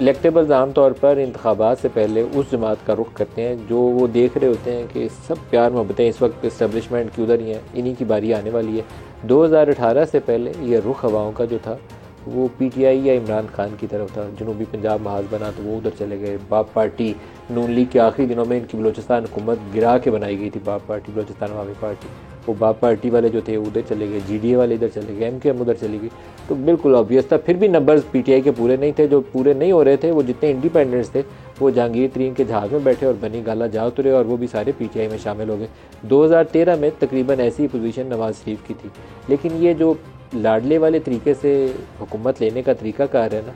Electables आमतौर पर इंतखाबात से पहले उस जमात का रुख करते हैं जो वो देख रहे होते हैं कि सब प्यार मोहब्बतें इस वक्त इस्टेब्लिशमेंट की उधर ही हैं, इन्हीं की बारी आने वाली है। 2018 से पहले ये रुख हवाओं का जो था वो पीटीआई या इमरान खान की तरफ था। जनूबी पंजाब महाज बना तो वो उधर चले गए। बाप पार्टी नून लीग के आखिरी दिनों में इनकी बलोचिस्तान हुकूमत गिरा के बनाई गई थी, बाप पार्टी बलोचिस्तान अवामी पार्टी। वो बाप पार्टी वाले जो थे उधर चले गए, जीडीए वाले इधर चले गए, एमकेएम उधर चली गई। तो बिल्कुल ऑब्वियस था। फिर भी नंबर्स पीटीआई के पूरे नहीं थे। जो पूरे नहीं हो रहे थे वो जितने इंडिपेंडेंट्स थे वो जहांगीर तरीन के जहाज़ में बैठे और बनी गाला जा उतरे और वो भी सारे पीटीआई में शामिल हो गए। 2013 में तकरीबन ऐसी पोजीशन नवाज शरीफ की थी। लेकिन ये जो लाडले वाले तरीके से हुकूमत लेने का तरीका कार है ना,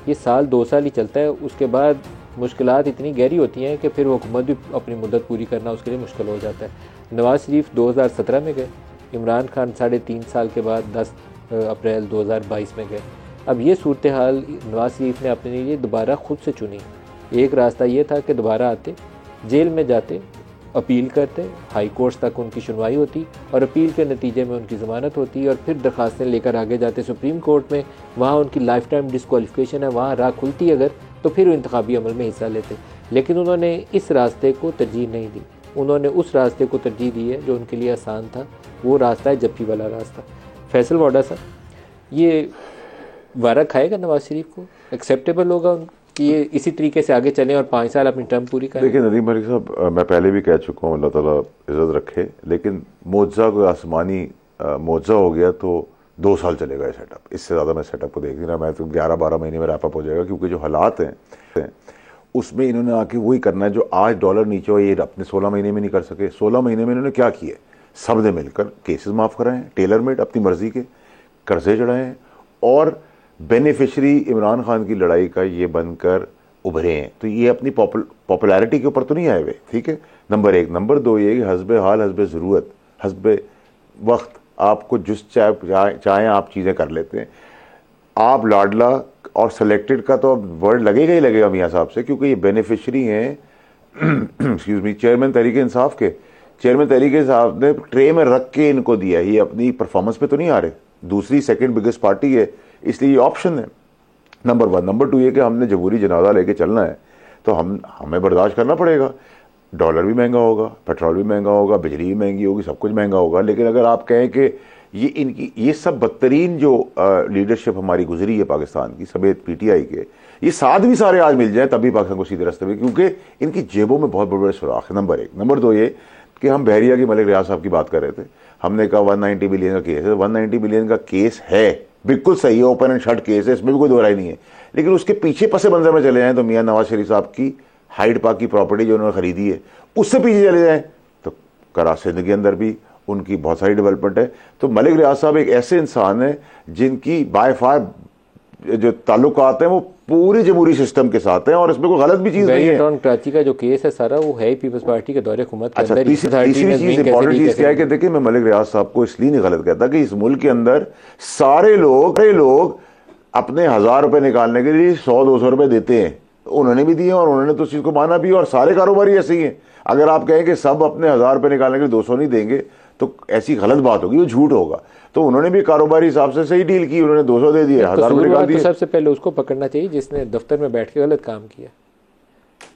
ये साल 2 साल ही चलता है। उसके बाद मुश्किलात इतनी गहरी होती हैं कि फिर हुकूमत भी अपनी मुद्दत पूरी करना उसके लिए मुश्किल हो जाता है। नवाज शरीफ 2017 में गए, इमरान खान 3.5 साल के बाद 10 अप्रैल 2022 में गए। अब ये सूरत हाल नवाज शरीफ ने अपने लिए दोबारा खुद से चुनी। एक रास्ता ये था कि दोबारा आते, जेल में जाते, अपील करते, हाई कोर्ट्स तक उनकी सुनवाई होती और अपील के नतीजे में उनकी ज़मानत होती और फिर दरखास्तें लेकर आगे जाते सुप्रीम कोर्ट में। वहाँ उनकी लाइफ टाइम डिस्क्वालिफिकेशन है, वहाँ राह खुलती अगर तो फिर वो इंतखाबी अमल में हिस्सा लेते। लेकिन उन्होंने इस रास्ते को तरजीह नहीं दी। उन्होंने उस रास्ते को तरजीह दी है जो उनके लिए आसान था। वो रास्ता है जप्पी वाला रास्ता। फैसल वाडा साहब, ये वारा खाएगा नवाज शरीफ को? एक्सेप्टेबल होगा कि ये इसी तरीके से आगे चलें और 5 साल अपनी टर्म पूरी करें? देखिए नदीम मलिक साहब, मैं पहले भी कह चुका हूँ, अल्लाह ताला इज़्ज़त रखे, लेकिन मुआवजा कोई आसमानी मुआवजा हो गया तो 2 साल चलेगा ये सेटअप। इससे ज़्यादा मैं सेटअप को देख नहीं रहा। मैं तो 11-12 महीने में रैपअप हो जाएगा, क्योंकि जो हालात हैं उसमें इन्होंने आके वही करना है जो आज डॉलर नीचे हो ये अपने 16 महीने में नहीं कर सके। 16 महीने में इन्होंने क्या किया? सब ने मिलकर केसेस माफ़ कराएं, टेलर मेड अपनी मर्जी के, कर्जे चढ़ाएं और बेनिफिशरी इमरान खान की लड़ाई का ये बनकर उभरे हैं। तो ये अपनी पॉपुलैरिटी के ऊपर तो नहीं आए हुए, ठीक है, नंबर 1। नंबर 2 ये कि हस्बे हाल हस्बे ज़रूरत हस्बे वक्त आपको जिस चाहें आप चीज़ें कर लेते हैं। आप लाडला और सेलेक्टेड का तो वर्ड लगेगा ही लगेगा मियाँ साहब से, क्योंकि ये बेनिफिशरी हैं excuse me chairman Tehreek Insaf के। चेयरमैन तहरीक इंसाफ ने ट्रे में रख के इनको दिया। ये अपनी परफॉर्मेंस पे तो नहीं आ रहे। दूसरी सेकंड बिगेस्ट पार्टी है, इसलिए ये ऑप्शन है, नंबर 1। नंबर 2 ये कि हमने जमहूरी जनाजा लेके चलना है तो हमें बर्दाश्त करना पड़ेगा। डॉलर भी महंगा होगा, पेट्रोल भी महंगा होगा, बिजली भी महंगी होगी, सब कुछ महंगा होगा। लेकिन अगर आप कहें कि ये सब बदतरीन जो लीडरशिप हमारी गुजरी है पाकिस्तान की समेत पीटीआई के, ये साथ भी सारे आज मिल जाए तभी पाकिस्तान को सीधे रास्ते में, क्योंकि इनकी जेबों में बहुत बड़े बड़े सुराख है, नंबर 1। नंबर 2 ये कि हम बहरिया की मलिक रियाज साहब की बात कर रहे थे। हमने कहा 190 बिलियन का केस है। 190 बिलियन का केस है, बिल्कुल सही है, ओपन एंड शट केस है, इसमें भी कोई दो राय नहीं है। लेकिन उसके पीछे पसे मंजर में चले जाएं तो मियाँ नवाज शरीफ साहब की हाइड पार्क की प्रॉपर्टी जो उन्होंने खरीदी है उससे पीछे चले जाएं तो कराची सिंध के अंदर भी उनकी बहुत सारी डेवलपमेंट है। तो मलिक रियाज साहब एक ऐसे इंसान है जिनकी बाय फार जो ताल्लुकात हैं वो पूरे जमहूरी सिस्टम के साथ हैं और इसमें कोई गलत भी चीज नहीं है। कराची का जो केस है सारा वो है पीपल्स पार्टी के दौरे हुकूमत के अंदर। तीसरी चीज इंपॉर्टेंट चीज क्या है कि देखिए मैं मलिक रियाज साहब को इसलिए नहीं गलत कहता कि इस मुल्क के अंदर सारे लोग अपने 1000 रुपए निकालने के लिए 100-200 रुपए देते हैं। उन्होंने भी दिए और उन्होंने तो उस चीज को माना भी, और सारे कारोबारी ऐसे ही हैं। अगर आप कहें कि सब अपने 1000 रुपए निकालने के लिए 200 नहीं देंगे तो ऐसी गलत बात होगी, वो झूठ होगा। तो उन्होंने भी कारोबारी हिसाब से सही डील की, उन्होंने 200 दे दिए, 1000 रुपए निकाल दिए। तो सबसे पहले उसको पकड़ना चाहिए जिसने दफ्तर में बैठ के गलत काम किया।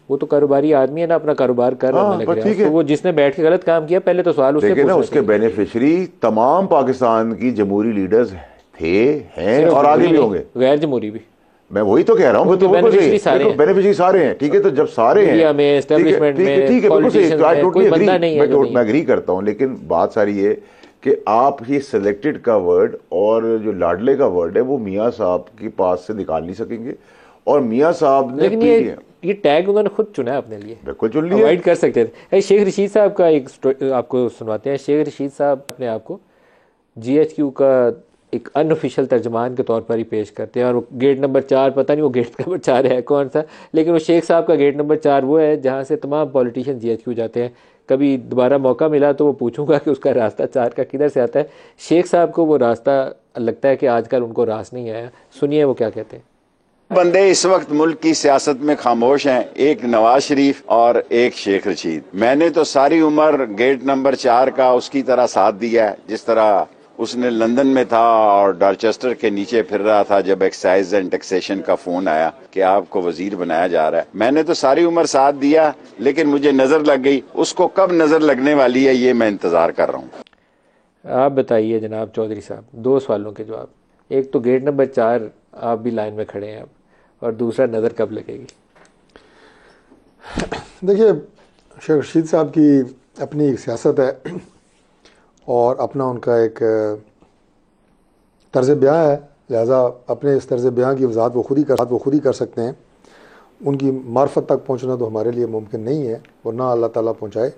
वो तो कारोबारी आदमी है ना, अपना कारोबार कर रहा है, तो वो जिसने बैठ के गलत काम किया पहले तो सवाल उससे पूछना चाहिए। उसके बेनिफिशियरी तमाम पाकिस्तान की जमहूरी लीडर्स थे, हैं और आगे भी होंगे, गैर जमहूरी भी। मैं वही तो कह रहा हूँ, बेनिफिशियरी सारे हैं, ठीक है। तो जब सारे हैं, मैं एग्री करता हूँ, लेकिन बात सारी है कि आप ये सिलेक्टेड का वर्ड और जो लाडले का वर्ड है वो मियाँ साहब के पास से निकाल नहीं सकेंगे। और मियाँ साहब ने लेकिन ये टैग उन्होंने खुद चुना है अपने लिए, बिल्कुल चुन लिया, अवॉइड कर सकते थे। शेख रशीद साहब का एक आपको सुनवाते हैं। शेख रशीद साहब अपने आप को GHQ का एक अनऑफिशियल तर्जमान के तौर पर ही पेश करते हैं और गेट नंबर 4, पता नहीं वो गेट नंबर 4 है कौन सा, लेकिन वो शेख साहब का गेट नंबर 4 वो है जहाँ से तमाम पॉलिटिशियन GHQ जाते हैं। कभी दोबारा मौका मिला तो वो पूछूंगा कि उसका रास्ता 4 का किधर से आता है। शेख साहब को वो रास्ता लगता है कि आजकल उनको रास नहीं आया। सुनिए वो क्या कहते हैं। बंदे इस वक्त मुल्क की सियासत में खामोश हैं, एक नवाज शरीफ और एक शेख रशीद। मैंने तो सारी उम्र गेट नंबर 4 का उसकी तरह साथ दिया है जिस तरह उसने लंदन में था और डॉर्चेस्टर के नीचे फिर रहा था जब एक्साइज एंड टैक्सेशन का फोन आया कि आपको वजीर बनाया जा रहा है। मैंने तो सारी उम्र साथ दिया, लेकिन मुझे नजर लग गई। उसको कब नजर लगने वाली है ये मैं इंतजार कर रहा हूँ। आप बताइए जनाब चौधरी साहब, 2 सवालों के जवाब। एक तो गेट नंबर 4 आप भी लाइन में खड़े हैं अब, और दूसरा नज़र कब लगेगी? देखिए, शेख रशीद साहब की अपनी एक सियासत है और अपना उनका एक तर्ज बयां है, लिहाजा अपने इस तर्ज बयां की वजाहत वो खुद ही कर सकते हैं। उनकी मार्फत तक पहुंचना तो हमारे लिए मुमकिन नहीं है, और ना अल्लाह ताला पहुंचाए,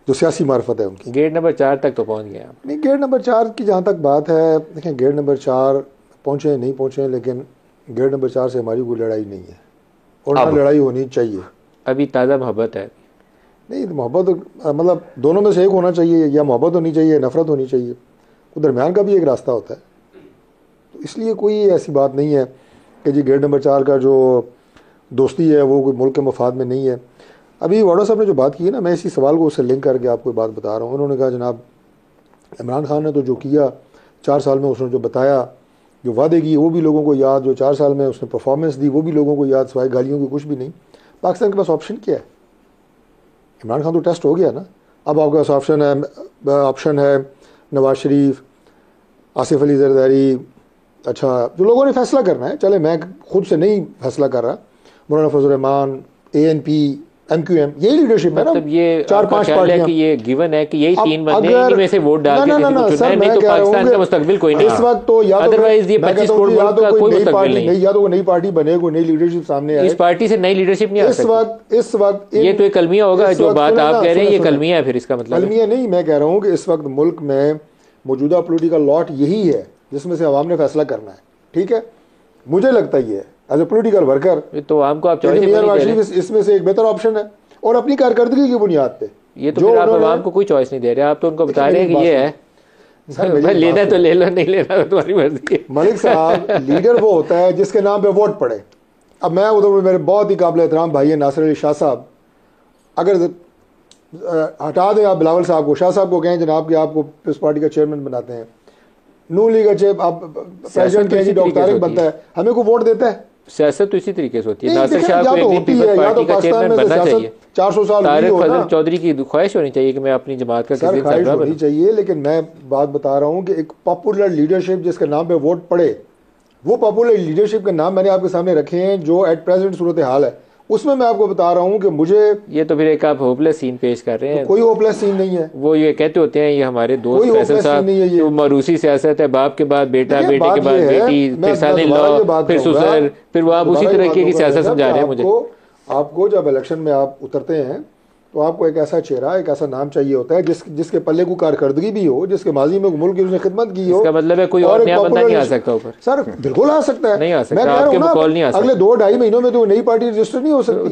जो सियासी मार्फत है उनकी। गेट नंबर 4 तक तो पहुंच गए आप? नहीं, गेट नंबर 4 की जहाँ तक बात है, देखें गेट नंबर 4 पहुँचे नहीं पहुँचे, लेकिन गेट नंबर 4 से हमारी कोई लड़ाई नहीं है और ना लड़ाई होनी चाहिए। अभी ताज़ा मोहब्बत है? नहीं, मोहब्बत मतलब दोनों में से एक होना चाहिए, या मोहब्बत होनी चाहिए, नफ़रत होनी चाहिए। वो दरमियान का भी एक रास्ता होता है। तो इसलिए कोई ऐसी बात नहीं है कि जी गेट नंबर 4 का जो दोस्ती है वो कोई मुल्क के मफाद में नहीं है। अभी वाडा साहब ने जो बात की है ना, मैं इसी सवाल को उससे लिंक करके आपको बात बता रहा हूँ। उन्होंने कहा जनाब इमरान खान ने तो जो किया 4 साल में, उसने जो बताया, जो वादे किए वो भी लोगों को याद, जो 4 साल में उसने परफॉर्मेंस दी वो भी लोगों को याद, सिवाय गालियों की कुछ भी नहीं। पाकिस्तान के पास ऑप्शन क्या है? इमरान खान तो टेस्ट हो गया ना। अब आपके पास ऑप्शन है नवाज शरीफ, आसिफ अली जरदारी, अच्छा जो लोगों ने फैसला करना है, चले मैं खुद से नहीं फैसला कर रहा, मौलाना फजल रहमान, ANP, MQM, यही लीडरशिप है ना। मतलब ये 4-5 पार्टियां कि ये गिवन है कि यही 3 बंदे इन्हीं में से वोट डाल के किसी को चुनना है, नहीं तो पाकिस्तान का मुस्तकबिल कोई नहीं। इस वक्त तो अदरवाइज ये 25 करोड़ का कोई मुस्तकबिल नहीं। या तो कोई नई पार्टी बने, कोई नई लीडरशिप सामने आए। इस पार्टी से नई लीडरशिप नहीं आ सकती इस वक्त ये तो एक कलमिया होगा। जो बात आप कह रहे हैं ये कलमिया है, फिर इसका मतलब कलमिया नहीं, मैं कह रहा हूँ कि इस वक्त मुल्क में मौजूदा पोलिटिकल लॉट यही है जिसमें से अवाम ने फैसला करना है। ठीक है, मुझे लगता ही है एज ए पोलिटिकल वर्कर तो आपको आप इसमें से एक बेहतर ऑप्शन है, और अपनी कारकर्दगी की बुनियाद पे। ये तो फिर आप अवाम को कोई चॉइस नहीं दे रहे, आप तो उनको बता रहे हैं कि ये है, लेना तो ले लो, नहीं लेना तो तुम्हारी मर्जी है। मलिक साहब, लीडर वो होता है जिसके नाम पे वोट पड़े। अब मैं उधर मेरे बहुत ही काबिल एहतराम भाई है नासिर अली शाह साहब, अगर हटा दें आप बिलावल साहब को, शाह साहब को कहें जनाब कि आपको इस पार्टी का चेयरमैन बनाते हैं, नून लीग का चेयर आप प्रेसिडेंट के डॉक्टर तारिक बनता है, हमें को वोट देता है। सियासत तो इसी तरीके से होती है। नासिर शाह को एक दिन पीपल्स पार्टी का चेयरमैन बनना चाहिए। 400 साल तारिक फजल चौधरी की ख्वाहिश होनी चाहिए कि मैं अपनी जमात का ख्वाहिश होनी चाहिए, लेकिन मैं बात बता रहा हूँ कि एक पॉपुलर लीडरशिप जिसके नाम पे वोट पड़े, वो पॉपुलर लीडरशिप के नाम मैंने आपके सामने रखे हैं जो एट प्रेजेंट सूरत हाल है, उसमें मैं आपको बता रहा हूँ कि मुझे ये तो फिर एक आप होपलेस सीन पेश कर रहे हैं। कोई होपलेस सीन नहीं है। वो ये कहते होते हैं, ये हमारे दोस्त फैसल साहब, जो मरूसी सियासत है, बाप के बाद बेटा, बेटे के बाद बेटी, फिर साथ-इन-लॉ, फिर ससुर, फिर वो आप उसी तरीके की सियासत समझा रहे हैं मुझे। आपको जब इलेक्शन में आप उतरते हैं तो आपको एक ऐसा चेहरा, एक ऐसा नाम चाहिए होता है जिसके पल्ले को कारकर्दगी भी हो, जिसके माजी में मुल्क की उसने खिदमत की हो। इसका मतलब है कोई और नया बंदा नहीं आ सकता ऊपर? सर बिल्कुल आ सकता है, नहीं आ सकता, मैं कह रहा हूं ना, नहीं आ सकता। अगले 2-2.5 महीनों में तो नई पार्टी रजिस्टर नहीं हो सकती।